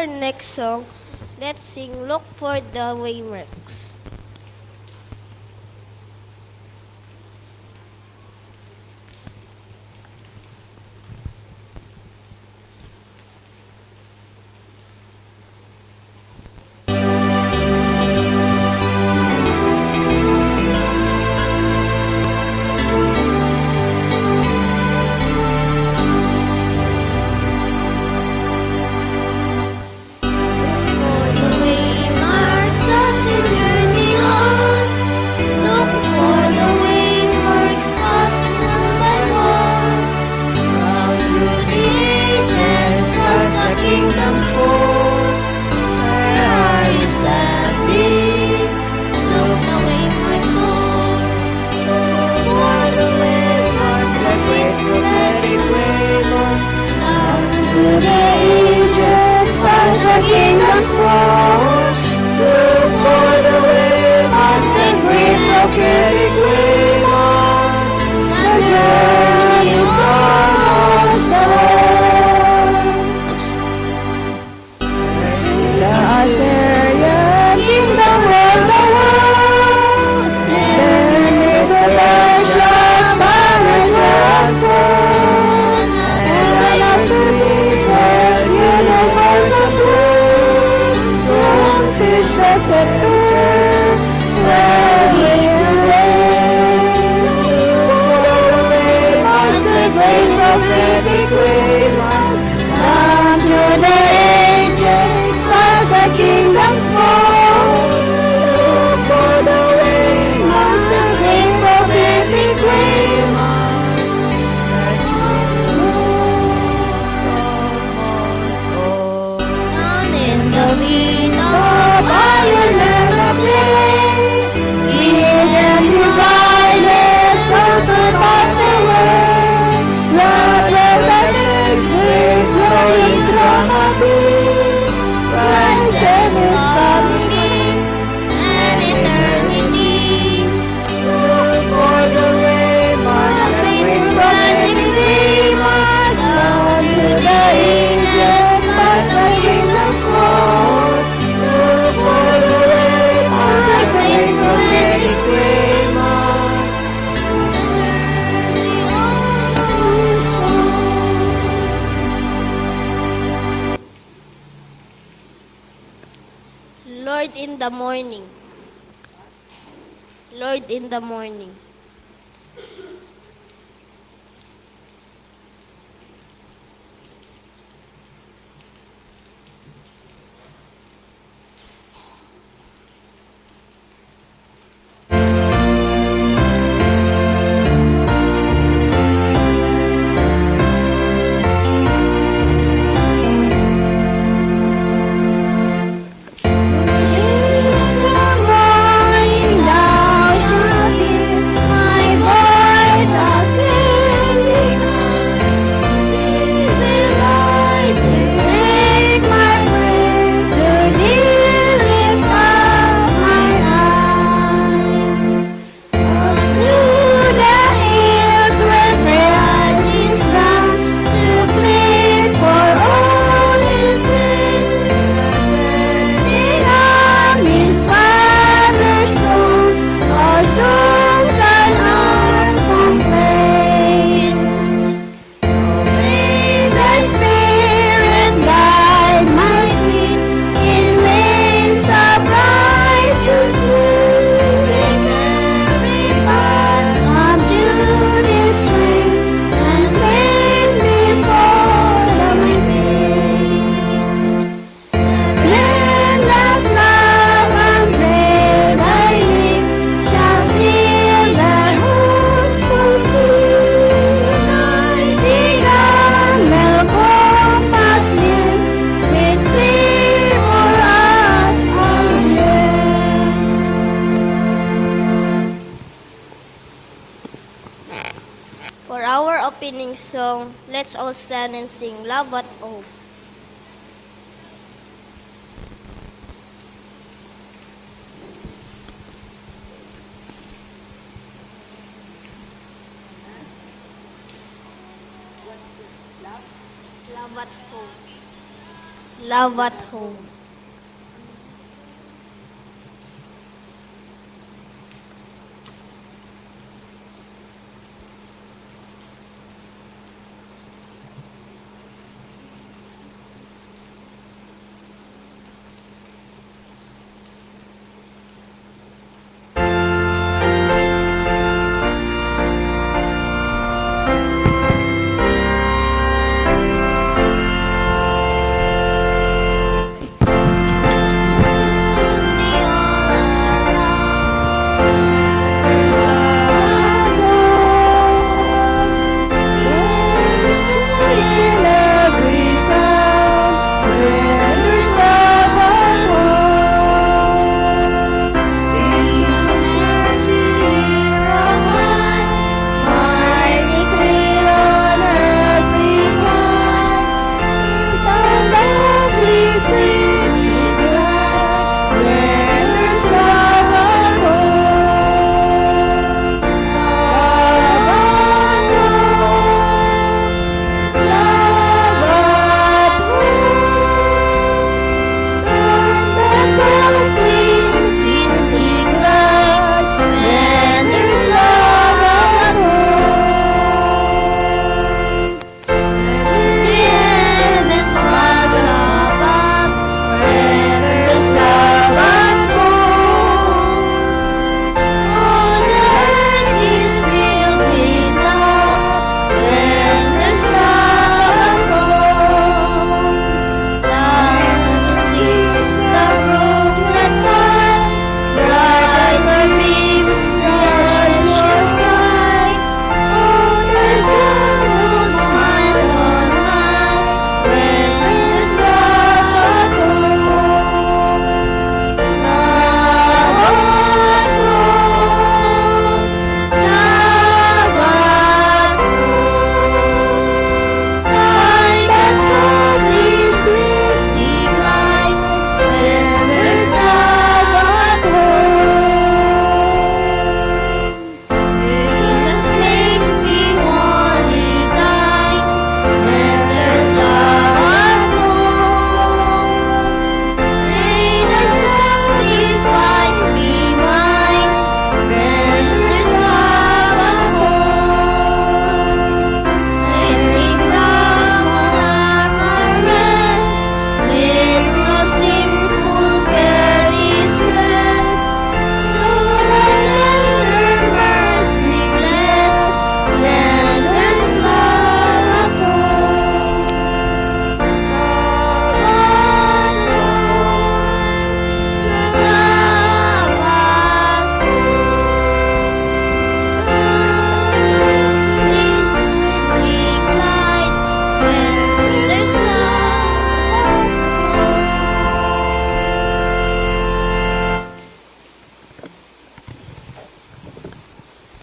our next song, let's sing Look for the Waymarks. For the waymarks as you journey on, look for the waymarks passing one by one. Down through the ages was the kingdom's fall. Where are you standing? Look the waymarks on. Look for the waymarks, the great prophetic waymarks. Down through the ages was the kingdom's fall. Look for the waymarks, the great prophetic waymarks. The journey is almost done. The Assyrian kingdom rolled the world. Then with the precious banners were unfurled. And after this hell universal swoon, whom sees the scepter, where we today. For the waymarks, the great prophetic waymarks, down through the ages, past the kingdom's fall. Look for the waymarks, the great prophetic waymarks, down in the field of Ireland the plain, hidden divided, so to pass away. Not let the next great glorious drama be. Christ and His coming and eternity. Look for the waymarks, the great prophetic waymarks, down through the ages, past the kingdom's fall. Look for the waymarks, the great prophetic waymarks. The journey almost done. Lord in the morning. Lord in the morning. For our opening song, let's all stand and sing Love at Hope. Love at Hope. Love at home.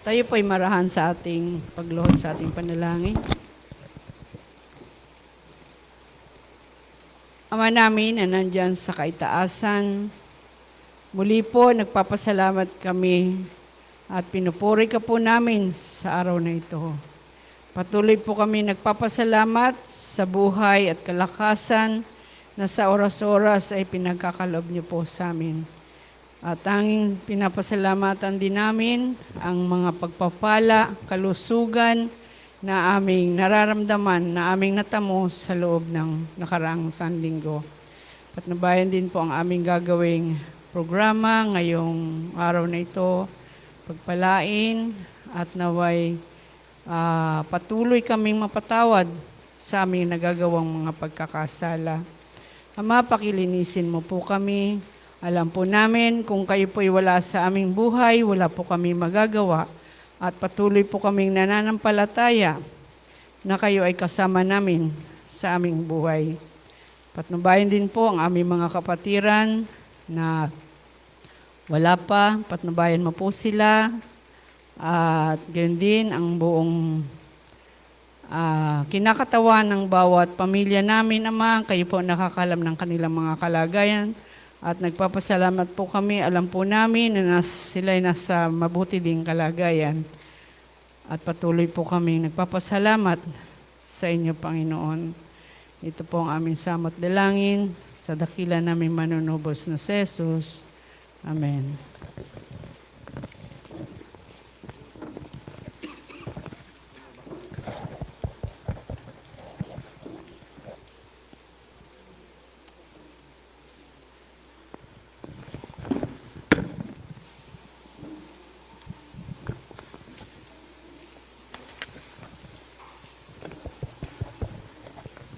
Tayo po'y marahan sa ating pagluhod sa ating panalangin. Ama namin na nandyan sa kaitaasan, muli po nagpapasalamat kami at pinupuri ka po namin sa araw na ito. Patuloy po kami nagpapasalamat sa buhay at kalakasan na sa oras-oras ay pinagkakaloob niyo po sa amin. At tanging pinapasalamatan din namin ang mga pagpapala, kalusugan na aming nararamdaman, na aming natamo sa loob ng nakaraang Sanlinggo. Patnubayan din po ang aming gagawing programa ngayong araw na ito, pagpalain at naway patuloy kaming mapatawad sa aming nagagawang mga pagkakasala. Ama, pakilinisin mo po kami. Alam po namin kung kayo po'y wala sa aming buhay, wala po kami magagawa. At patuloy po kaming nananampalataya na kayo ay kasama namin sa aming buhay. Patnubayan din po ang aming mga kapatiran na wala pa. Patnubayan mo po sila. At gayon din ang buong kinakatawan ng bawat pamilya namin, Ama. Kayo po nakakalam ng kanilang mga kalagayan. At nagpapasalamat po kami, alam po namin na sila'y nasa mabuti ding kalagayan. At patuloy po kami nagpapasalamat sa inyo, Panginoon. Ito po ang aming samot dalangin sa dakila naming manunubos na si Jesus. Amen.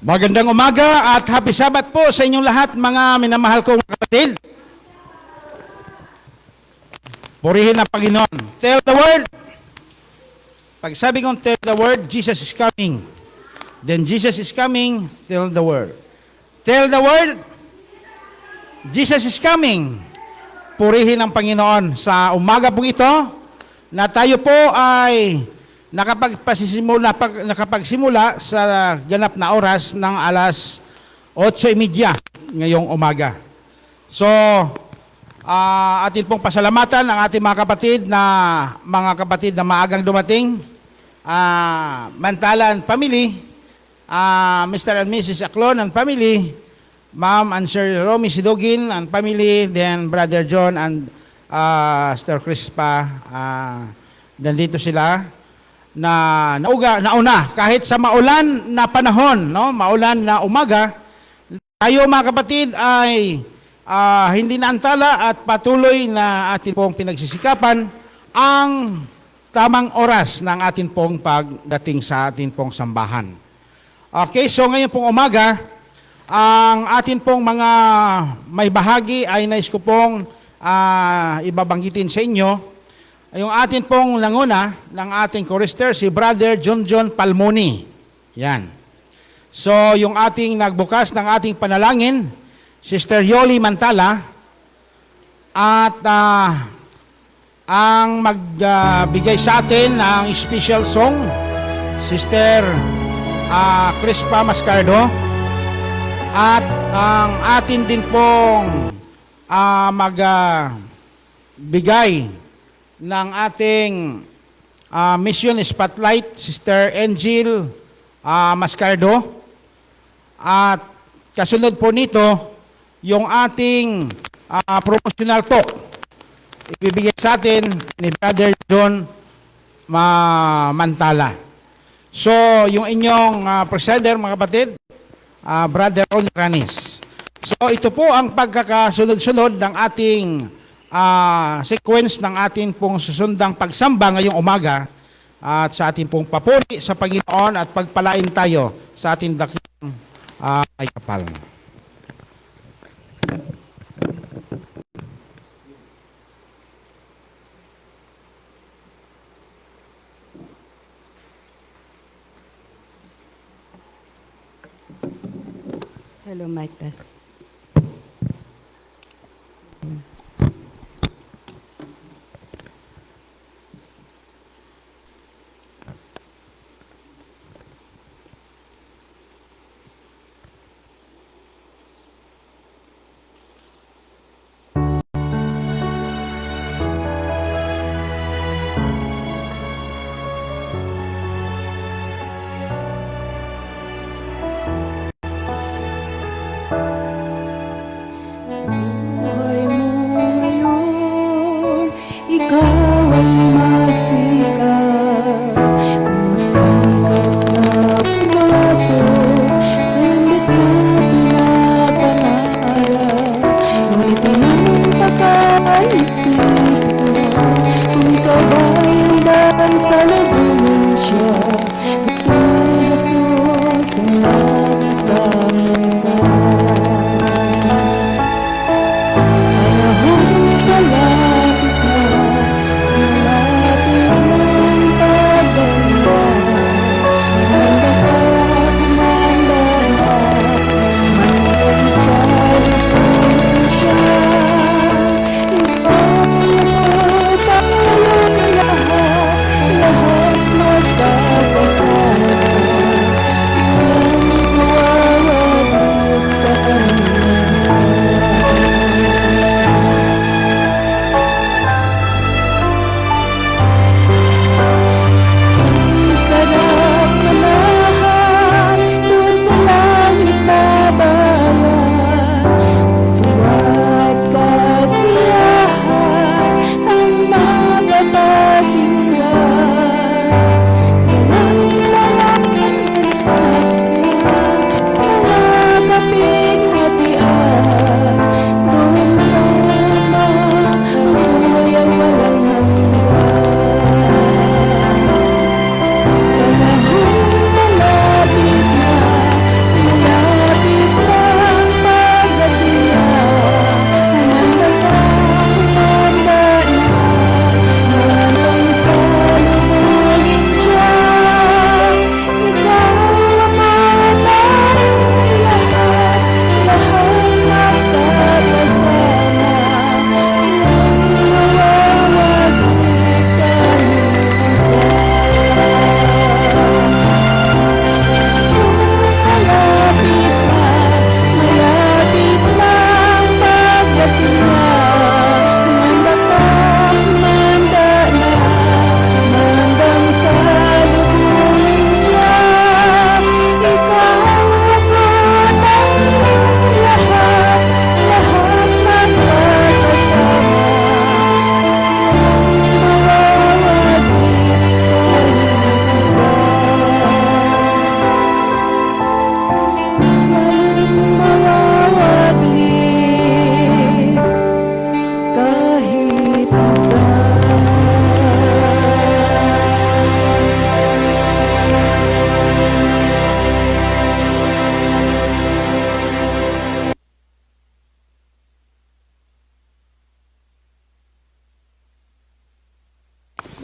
Magandang umaga at happy Sabbath po sa inyong lahat, mga minamahal kong kapatid. Purihin ang Panginoon. Tell the world. Pag sabi kong tell the world, Jesus is coming. Then Jesus is coming, tell the world. Tell the world, Jesus is coming. Purihin ang Panginoon sa umaga pong ito na tayo po ay nakapagsimula sa ganap na oras ng alas 8:30 ngayong umaga. So, atin pong pasalamatan ang ating mga kapatid na maagang dumating. Mantalan family, Mr. and Mrs. Aclon and family, Ma'am and Sir Romy Sidogin and family, then Brother John and Sister Crispa, nandito sila na nauna kahit sa maulan na panahon, no? Maulan na umaga, tayo mga kapatid ay hindi naantala at patuloy na atin pong pinagsisikapan ang tamang oras ng atin pong pagdating sa atin pong sambahan. Okay, so ngayon pong umaga, ang atin pong mga may bahagi ay nais ko pong ibabanggitin sa inyo. Yung atin pong nanguna ng ating chorister, si Brother John Palmoni. Yan. So, yung ating nagbukas ng ating panalangin, Sister Yoli Mantala, at ang magbigay sa atin ng special song, Sister Crispa Mascardo, at ang atin din pong magbigay ng ating Mission Spotlight, Sister Angel Mascardo. At kasunod po nito, yung ating promotional talk, ibibigay sa atin ni Brother John Mantala. So, yung inyong presenter, mga kapatid, Brother Ron Ranis. So, ito po ang pagkakasunod-sunod ng ating sequence ng ating pong susundang pagsamba ngayong umaga at sa ating pong papuri sa Panginoon at pagpalain tayo sa ating dakilang ay kapal. Hello, mic test.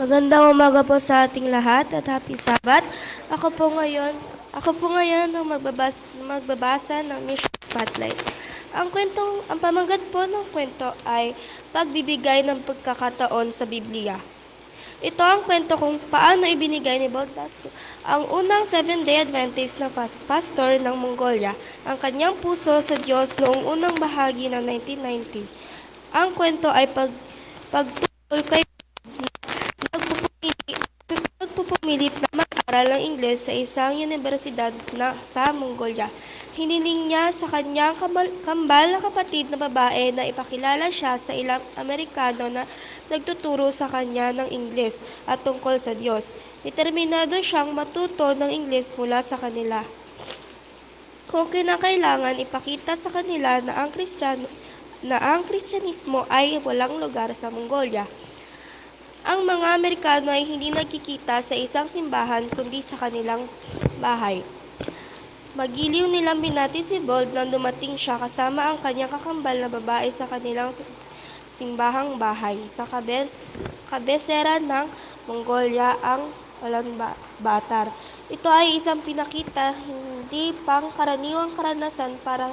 Magandang umaga po sa ating lahat at happy Sabbath. Ako po ngayon ang magbabasa ng Mission Spotlight. Ang pamagat po ng kwento ay pagbibigay ng pagkakataon sa Biblia. Ito ang kwento kung paano ibinigay ni Bob Basco, ang unang Seventh-day Adventist na pastor ng Mongolia, ang kanyang puso sa Diyos noong unang bahagi ng 1990. Ang kwento ay pagtutol kay nagpupumilit na mag-aral ng Ingles sa isang universidad sa Mongolia. Hiniling niya sa kanyang kambal na kapatid na babae na ipakilala siya sa ilang Amerikano na nagtuturo sa kanya ng Ingles at tungkol sa Diyos. Determinado siyang matuto ng Ingles mula sa kanila. Kung kinakailangan ipakita sa kanila na ang Kristyanismo ay walang lugar sa Mongolia. Ang mga Amerikano ay hindi nagkikita sa isang simbahan kundi sa kanilang bahay. Magiliw nilang binati si Bold nang dumating siya kasama ang kanyang kakambal na babae sa kanilang simbahang bahay sa kabesera ng Mongolia, ang Ulaanbaatar. Ito ay isang pinakita hindi pangkaraniwang karanasan para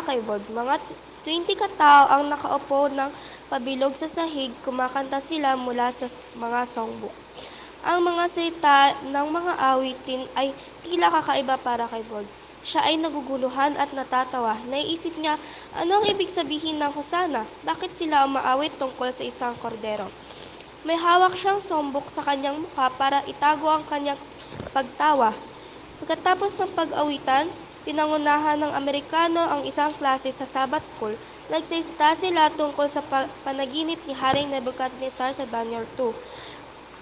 kay Bold. Mga 20 katao ang nakaupo ng pabilog sa sahig, kumakanta sila mula sa mga songbook. Ang mga salita ng mga awitin ay tila kakaiba para kay Bold. Siya ay naguguluhan at natatawa. Naiisip niya, ano ang ibig sabihin ng hosana? Bakit sila umaawit tungkol sa isang kordero? May hawak siyang songbook sa kanyang mukha para itago ang kanyang pagtawa. Pagkatapos ng pag-awitan, pinangunahan ng Amerikano ang isang klase sa Sabbath School. Nagsalita sila tungkol sa panaginip ni Haring Nebuchadnezzar sa Daniel 2.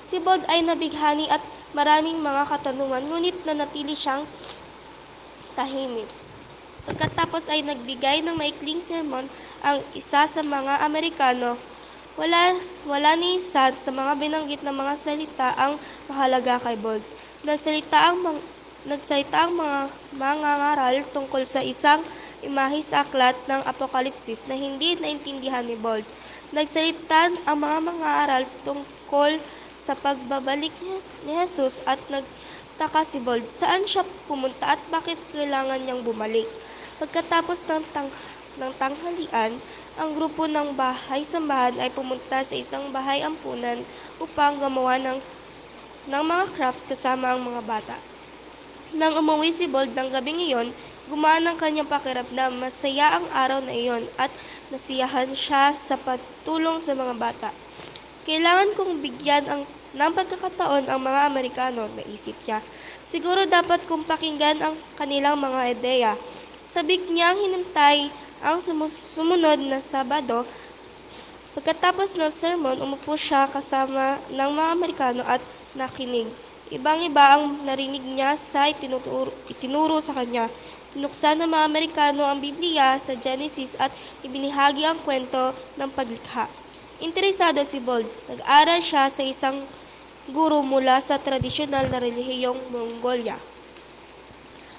Si Bold ay nabighani at maraming mga katanungan, ngunit nanatili siyang tahimik. Pagkatapos ay nagbigay ng maikling sermon ang isa sa mga Amerikano. Wala ni isa sa mga binanggit na mga salita ang mahalaga kay Bold. Nagsalita ang mga mangangaral tungkol sa isang imahe sa aklat ng Apokalipsis na hindi naintindihan ni Bold. Nagsalita ang mga mangangaral tungkol sa pagbabalik ni Jesus at nagtaka si Bold saan siya pumunta at bakit kailangan niyang bumalik. Pagkatapos ng tanghalian, ang grupo ng bahay-sambahan ay pumunta sa isang bahay ampunan upang gumawa ng mga crafts kasama ang mga bata. Nang umuwi si Bold ng gabing iyon, gumaan ang kanyang pakiramdam. Masaya ang araw na iyon at nasiyahan siya sa pagtulong sa mga bata. Kailangan kong bigyan ng pagkakataon ang mga Amerikano, naisip niya. Siguro dapat kong pakinggan ang kanilang mga ideya. Sabik niyang hinintay ang sumunod na Sabado. Pagkatapos ng sermon, umupo siya kasama ng mga Amerikano at nakinig. Ibang-iba ang narinig niya sa itinuro sa kanya. Binuksan ng mga Amerikano ang Biblia sa Genesis at ibinahagi ang kwento ng paglikha. Interesado si Bold. Nag-aral siya sa isang guro mula sa tradisyonal na relihiyong Mongolia.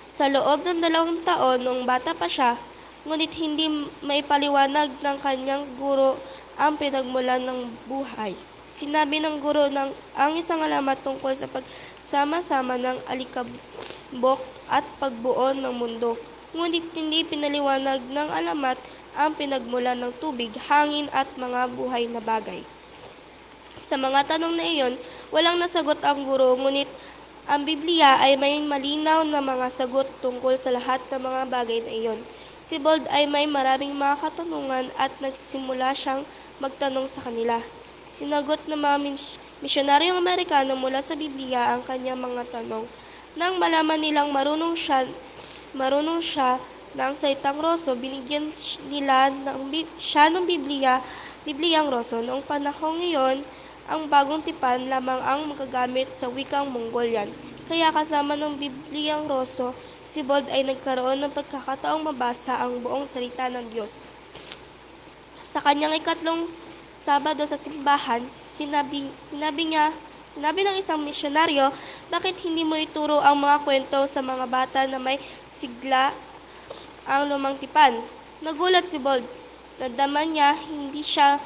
Sa loob ng 2 taon noong bata pa siya, ngunit hindi maipaliwanag ng kanyang guro ang pinagmulan ng buhay. Sinabi ng guro ang isang alamat tungkol sa pagsama-sama ng alikabok at pagbuo ng mundo. Ngunit hindi pinaliwanag ng alamat ang pinagmulan ng tubig, hangin at mga buhay na bagay. Sa mga tanong na iyon, walang nasagot ang guro, ngunit ang Biblia ay may malinaw na mga sagot tungkol sa lahat ng mga bagay na iyon. Si Bold ay may maraming mga katanungan at nagsimula siyang magtanong sa kanila. Sinagot ng mga misyonaryong Amerikano mula sa Biblia ang kanyang mga tanong. Nang malaman nilang marunong siya ng salitang Roso, binigyan nila siya ng Bibliang Roso. Noong panahong iyon, ang bagong tipan lamang ang magagamit sa wikang Mongolian. Kaya kasama ng Bibliang Roso, si Bold ay nagkaroon ng pagkakataong mabasa ang buong salita ng Diyos. Sa kanyang ikatlong Sabado sa simbahan, sinabi ng isang misyonaryo, bakit hindi mo ituro ang mga kwento sa mga bata na may sigla ang lumang tipan? Nagulat si Bold. Nadama niya hindi siya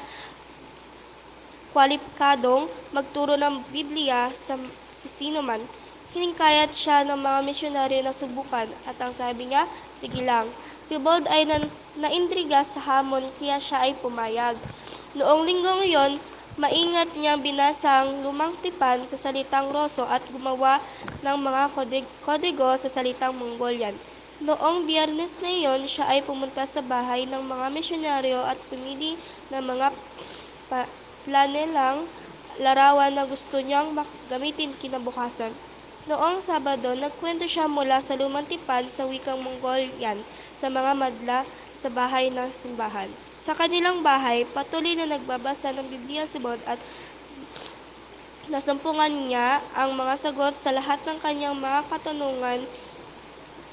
kwalipikadong magturo ng Biblia sa sino man. Hiningkayat siya ng mga misyonaryo na subukan at ang sabi niya, sige lang. Si Bold ay naintriga sa hamon kaya siya ay pumayag. Noong linggo ngayon, maingat niyang binasa ang lumang tipan sa salitang Roso at gumawa ng mga kodigo sa salitang Mongolian. Noong biyernes na iyon, siya ay pumunta sa bahay ng mga misyonaryo at pumili ng mga planelang larawan na gusto niyang gamitin kinabukasan. Noong Sabado, nagkwento siya mula sa lumang tipan sa wikang Mongolian sa mga madla sa bahay ng simbahan. Sa kanilang bahay, patuloy na nagbabasa ng Biblia si Bod at nasumpungan niya ang mga sagot sa lahat ng kanyang mga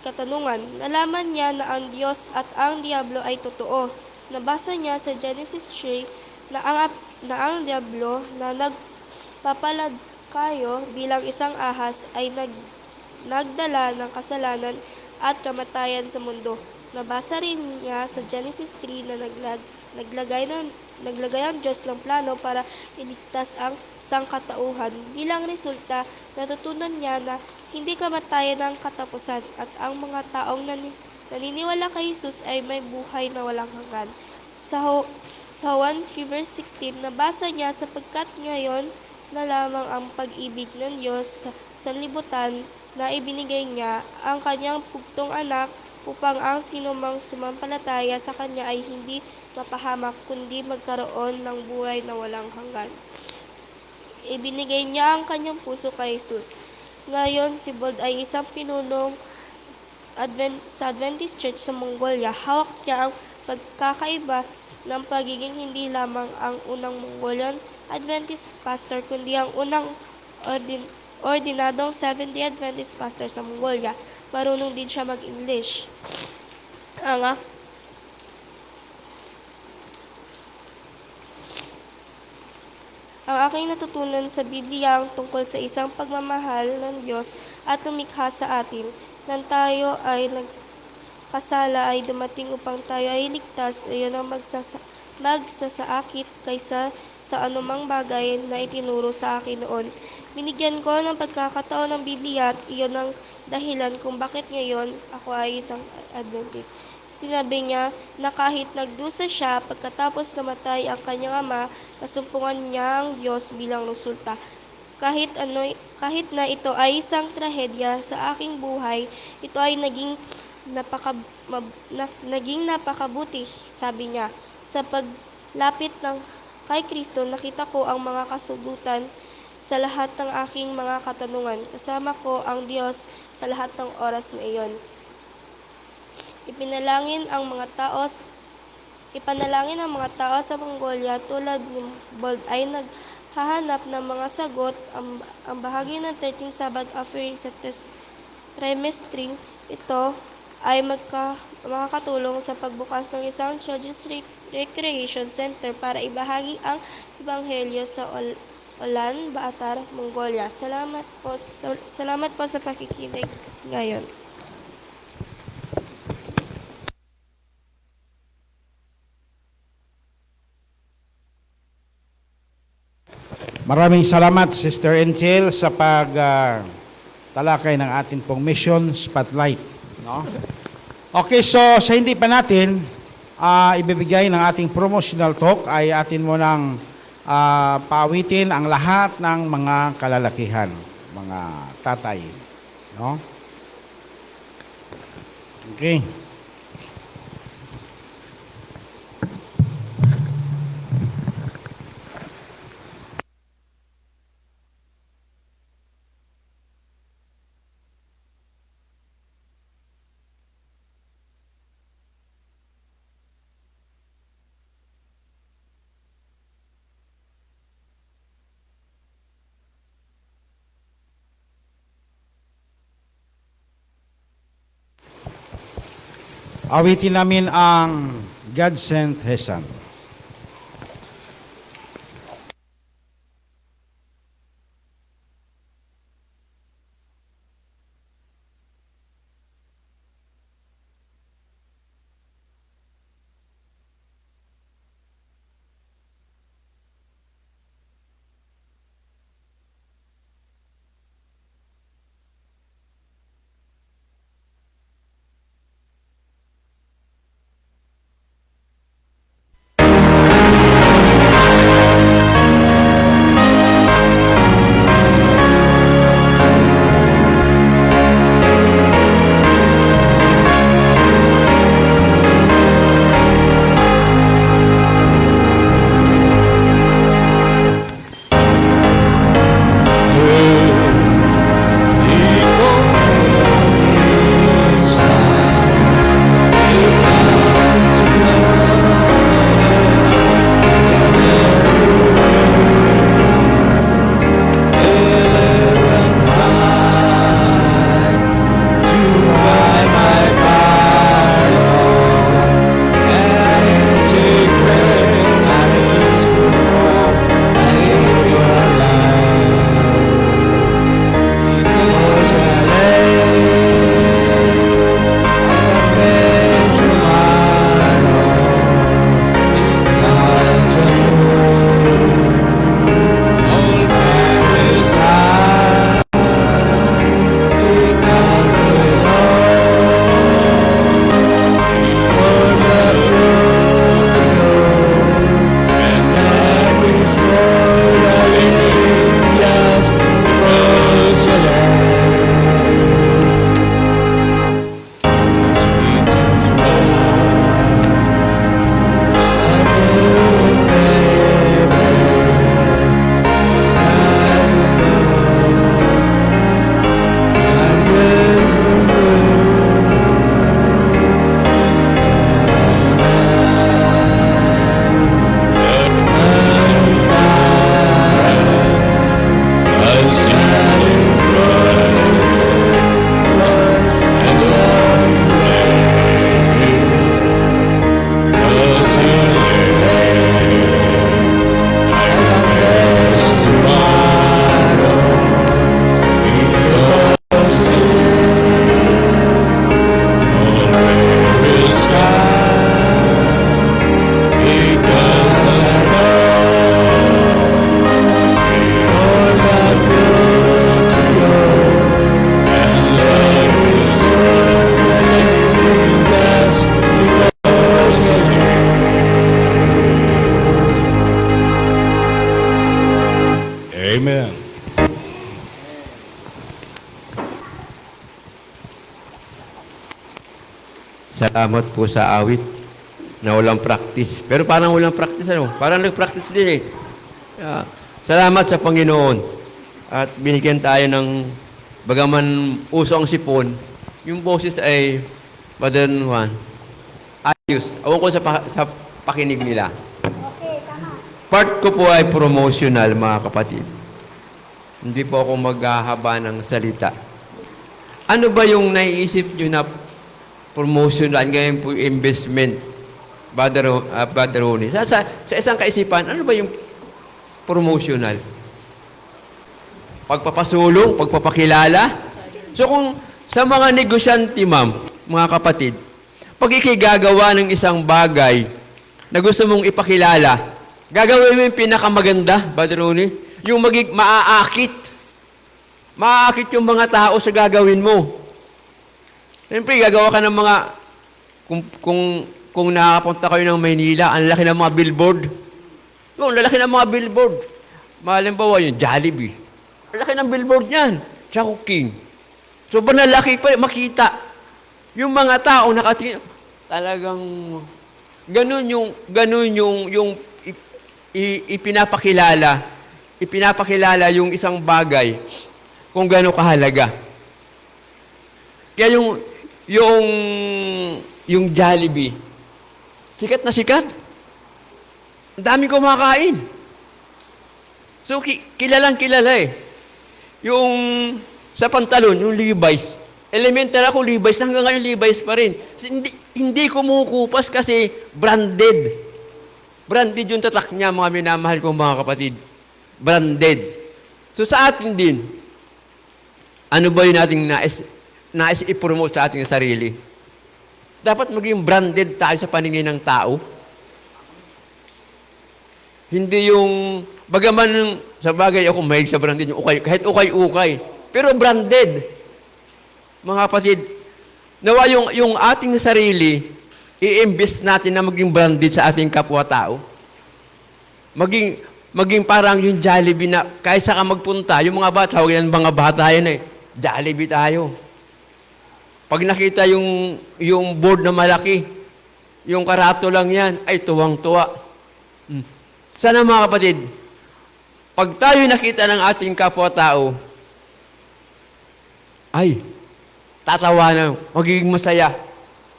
katanungan. Nalaman niya na ang Diyos at ang Diablo ay totoo. Nabasa niya sa Genesis 3 na ang Diablo na nagpapalagkayo bilang isang ahas ay nagdala ng kasalanan at kamatayan sa mundo. Nabasa rin niya sa Genesis 3 na naglagay ang Diyos ng plano para iligtas ang sangkatauhan. Bilang resulta, natutunan niya na hindi kamatayan ang katapusan at ang mga taong naniniwala kay Jesus ay may buhay na walang hanggan. Sa Juan 3 verse 16, nabasa niya sapagkat ngayon na lamang ang pag-ibig ng Diyos sa sanlibutan na ibinigay niya ang kanyang bugtong anak upang ang sinumang sumampalataya sa kanya ay hindi mapahamak kundi magkaroon ng buhay na walang hanggan. Ibinigay niya ang kanyang puso kay Jesus. Ngayon, si Bold ay isang pinunong sa Adventist Church sa Mongolia. Hawak niya ang pagkakaiba ng pagiging hindi lamang ang unang Mongolian Adventist pastor kundi ang unang ordinadong Seventh-day Adventist pastor sa Mongolia. Marunong din siya mag-English. Ang aking natutunan sa Biblia ang tungkol sa isang pagmamahal ng Diyos at lumikha sa atin. Nang tayo ay nagkasala ay dumating upang tayo ay ligtas, iyon ang magsasaakit kaysa sa anumang bagay na itinuro sa akin noon. Binigyan ko ng pagkakataon ng Biblia at iyon ang dahilan kung bakit ngayon ako ay isang Adventist. Sinabi niya na kahit nagdusa siya pagkatapos namatay ang kanyang ama, nasumpungan niya ang Diyos bilang resulta. Kahit na ito ay isang trahedya sa aking buhay, ito ay naging napakabuti, sabi niya. Sa paglapit kay Kristo, nakita ko ang mga kasugutan sa lahat ng aking mga katanungan. Kasama ko ang Diyos sa lahat ng oras na iyon. Ipanalangin ang mga tao sa Mongolia tulad ni Bold ay naghahanap ng mga sagot. Ang bahagi ng 13 Sabbath offering sa trimestry ito ay makakatulong sa pagbukas ng isang Children's Recreation Center para ibahagi ang Ebanghelyo sa Ulan Batar, Mongolia. Salamat po sa pakikinig ngayon. Maraming salamat, Sister Enchel, sa talakay ng ating pong mission spotlight. No? Okay, so sa hindi pa natin ibibigay ng ating promotional talk ay atin mo nang paawitin ang lahat ng mga kalalakihan, mga tatay. No? Okay. Awitin namin ang God Sent His Son. Salamat po sa awit na walang practice. Pero parang walang practice, ano? Parang nag-practice din eh. Salamat sa Panginoon. At binigyan tayo ng, bagaman uso ang sipon, yung boses ay, Brother Juan, ayos. Awan ko sa pakinig nila. Part ko po ay promotional, mga kapatid. Hindi po ako maghahaba ng salita. Ano ba yung naiisip nyo na promotional, ngayon po investment, Brother Ronnie? Sa isang kaisipan, ano ba yung promotional? Pagpapasulong, pagpapakilala? So kung sa mga negosyante, ma'am, mga kapatid, pag ikigagawa ng isang bagay na gusto mong ipakilala, gagawin mo yung pinakamaganda, Brother Ronnie, yung maaakit. Maaakit yung mga tao sa gagawin mo. Siyempre, gagawa ka ng mga, kung nakapunta kayo ng Maynila, ang laki ng mga billboard. Yung lalaki ng mga billboard. Mahalimbawa yung Jollibee. Ang laki ng billboard niyan. Choco King. So, banalaki pa, makita. Yung mga tao nakatingin, talagang, ganun yung ipinapakilala yung isang bagay kung gano'n kahalaga. Kaya yung Jollibee, sikat na sikat. Ang dami kumakain. So, kilalang kilala eh. Yung sa pantalon, yung Levi's. Elementary ako, Levi's. Hanggang ngayon, Levi's pa rin. Hindi kumukupas kasi branded. Branded yung tatak niya, mga minamahal kong mga kapatid. Branded. So, sa atin din, ano ba yung ating nais i-promote sa ating sarili? Dapat maging branded tayo sa paningin ng tao. Hindi yung, bagaman sa bagay ako mahilig sa branded, yung ukay, kahit ukay-ukay. Pero branded. Mga kapatid, nawa yung ating sarili, i-invest natin na maging branded sa ating kapwa-tao. Maging parang yung Jollibee na, kaysa ka magpunta, yung mga bata, huwag yan mga bata yan eh. Jollibee tayo. Pag nakita yung board na malaki, yung karato lang yan, ay tuwang-tuwa. Sana mga kapatid, pag tayo nakita ng ating kapwa-tao, ay, tatawa na, magiging masaya.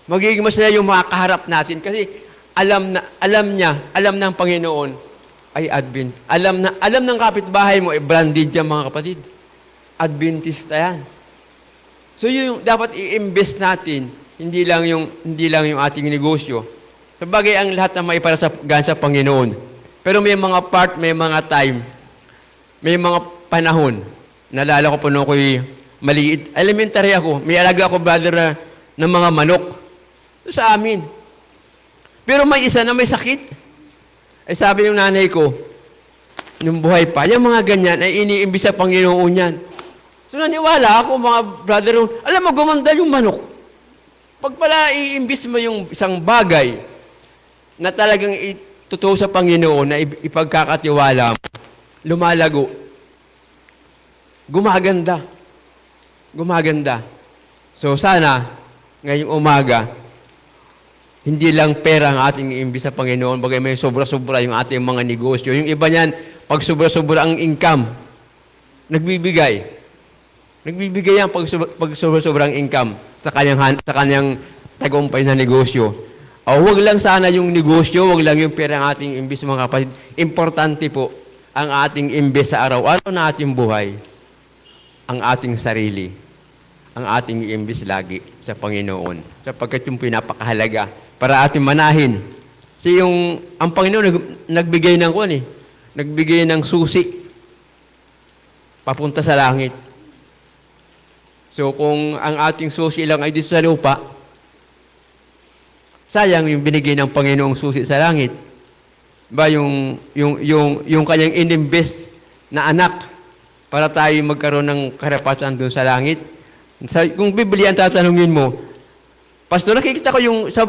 Magiging masaya yung mga kaharap natin kasi alam ng Panginoon ay Advent. Alam ng kapitbahay mo, branded yan mga kapatid. Adventista yan. So yung dapat i-invest natin, hindi lang yung ating negosyo. Sabagay ang lahat na maipara sa Panginoon. Pero may mga part, may mga time, may mga panahon. Nalala ko po nung ako'y maliit. Elementary ako. May alaga ako, brother, ng mga manok. So, sa amin. Pero may isa na may sakit. Ay sabi ng nanay ko, nung buhay pa, yung mga ganyan ay iniimbis sa Panginoon yan. So naniwala ako, mga brother, alam mo, gumanda yung manok. Pag pala iimbis mo yung isang bagay na talagang totoo sa Panginoon na ipagkakatiwala mo, lumalago. Gumaganda. Gumaganda. So sana, ngayong umaga, hindi lang pera ang ating iimbis sa Panginoon, bagay may sobra-sobra yung ating mga negosyo. Yung iba niyan, pag sobra-sobra ang income, nagbibigay. Nagbibigay yan pag sobra-sobrang income sa kanyang tagumpay na negosyo. O wag lang sana yung negosyo, wag lang yung pera ang ating imbis, mga kapatid. Importante po ang ating imbis sa araw-araw na ating buhay, ang ating sarili, ang ating imbis lagi sa Panginoon. Sapagkat yung pinapakahalaga para ating manahin. Kasi ang Panginoon nagbigay ng nagbigay ng susi papunta sa langit. So kung ang ating susi lang ay dito sa lupa, sayang yung binigay ng Panginoong susi sa langit. Ba yung kanyang inimbest na anak para tayo magkaroon ng karapatan doon sa langit. Kung Biblia ang tatanungin mo, Pastor, nakikita ko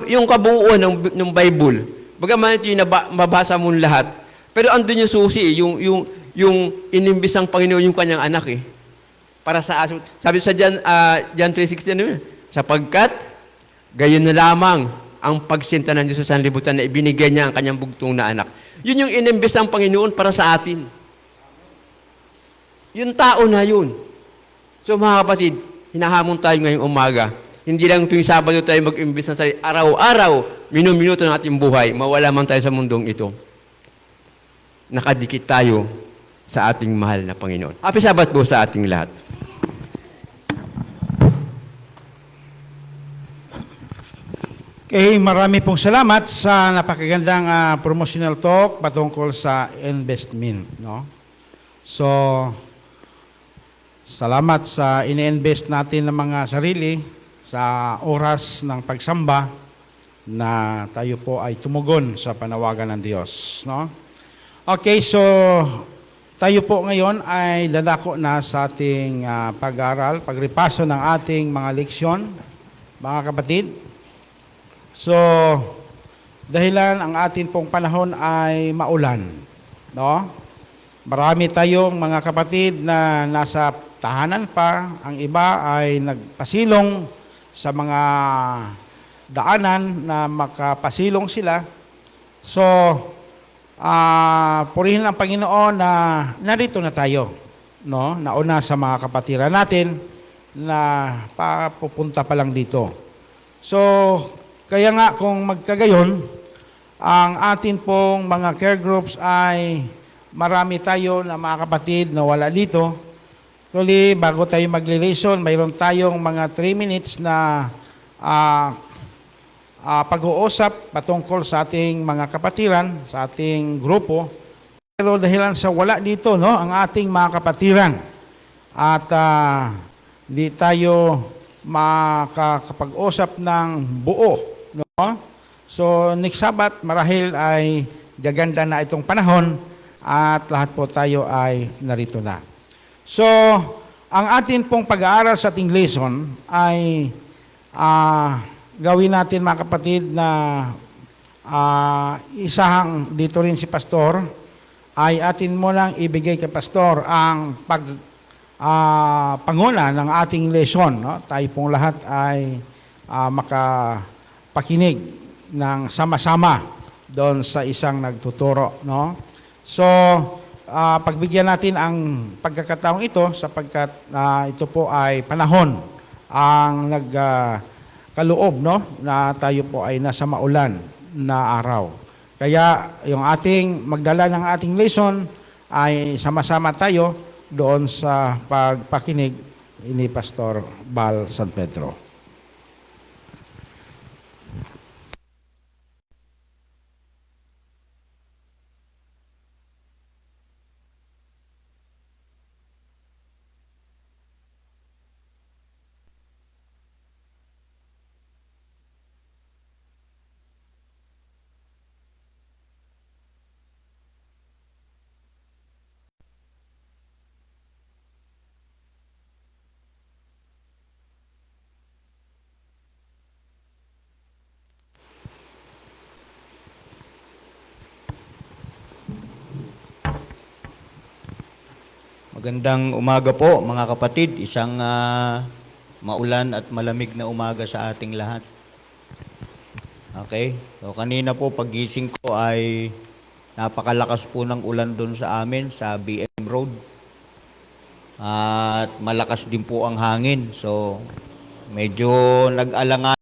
yung kabuuan ng Bible. Bagaman ito yung mabasa mo lahat. Pero andun yung susi, yung inimbis ng Panginoon yung kanyang anak eh. Para sa aso. Sabi sa John 3:16, sapagkat Gayon na lamang ang pagsinta ng Diyos sa sanlibutan na ibinigay niya ang kanyang bugtong na anak. Yun yung inimbes ng Panginoon para sa atin. Yung tao na yun. So mga kapatid, hinahamon tayo ngayong umaga. Hindi lang tuwing Sabado tayo mag-imbes ng sarili. Araw-araw, minuto ng ating buhay, mawala man tayo sa mundong ito. Nakadikit tayo sa ating mahal na Panginoon. Happy Sabbath po sa ating lahat. Okay, marami pong salamat sa napakagandang promotional talk patungkol sa investment, no? So, salamat sa ini-invest natin ng mga sarili sa oras ng pagsamba na tayo po ay tumugon sa panawagan ng Diyos, no? Okay, so tayo po ngayon ay dadako na sa ating pag-aaral, pagripaso ng ating mga leksyon, mga kapatid. So, dahilan ang atin pong panahon ay maulan, no? Marami tayong mga kapatid na nasa tahanan pa, ang iba ay nagpasilong sa mga daanan na makapasilong sila. So, purihin ang Panginoon na narito na tayo, no? Nauna sa mga kapatiran natin na papupunta pa lang dito. So, kaya nga kung magkagayon, ang atin pong mga care groups ay marami tayo na mga kapatid na wala dito. Actually, bago tayo mag-relation, mayroon tayong mga 3 minutes na pag-uusap patungkol sa ating mga kapatiran, sa ating grupo. Pero dahilan sa wala dito, no, ang ating mga kapatiran. At di tayo makakapag-usap ng buo. No? So, next Sabat, marahil ay gaganda na itong panahon at lahat po tayo ay narito na. So, ang atin pong pag-aaral sa ating lesson ay gawin natin mga kapatid na isahang dito rin si Pastor ay atin mo lang ibigay kay Pastor ang panguna ng ating lesson. No? Tayo pong lahat ay makapakinig ng sama-sama doon sa isang nagtuturo. No? So, pagbigyan natin ang pagkakataong ito sapagkat ito po ay panahon ang nagkaloob, no? Na tayo po ay nasa maulan na araw. Kaya yung ating magdala ng ating lesson ay sama-sama tayo doon sa pagpakinig ni Pastor Bal San Pedro. Magandang umaga po mga kapatid, isang maulan at malamig na umaga sa ating lahat. Okay, so kanina po paggising ko ay napakalakas po ng ulan doon sa amin sa BM Road. At malakas din po ang hangin, so medyo nag-alangan